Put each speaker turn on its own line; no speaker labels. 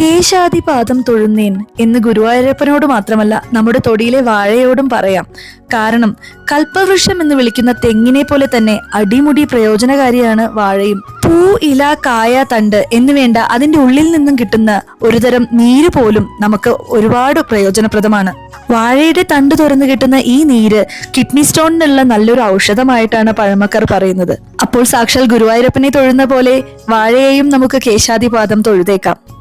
കേശാദിപാദം തൊഴുന്നേൻ എന്ന് ഗുരുവായൂരപ്പനോട് മാത്രമല്ല നമ്മുടെ തൊടിയിലെ വാഴയോടും പറയാം. കാരണം കൽപ്പവൃക്ഷം എന്ന് വിളിക്കുന്ന തെങ്ങിനെ പോലെ തന്നെ അടിമുടി പ്രയോജനകാരിയാണ് വാഴയും. പൂ, ഇല, കായ, തണ്ട് എന്നുവേണ്ട അതിന്റെ ഉള്ളിൽ നിന്നും കിട്ടുന്ന ഒരുതരം നീര് പോലും നമുക്ക് ഒരുപാട് പ്രയോജനപ്രദമാണ്. വാഴയുടെ തണ്ട് തുറന്നു കിട്ടുന്ന ഈ നീര് കിഡ്നി സ്റ്റോണിനുള്ള നല്ലൊരു ഔഷധമായിട്ടാണ് പഴമക്കാർ പറയുന്നത്. അപ്പോൾ സാക്ഷാൽ ഗുരുവായൂരപ്പനെ തൊഴുന്ന പോലെ വാഴയെയും നമുക്ക് കേശാദിപാദം തൊഴുതേക്കാം.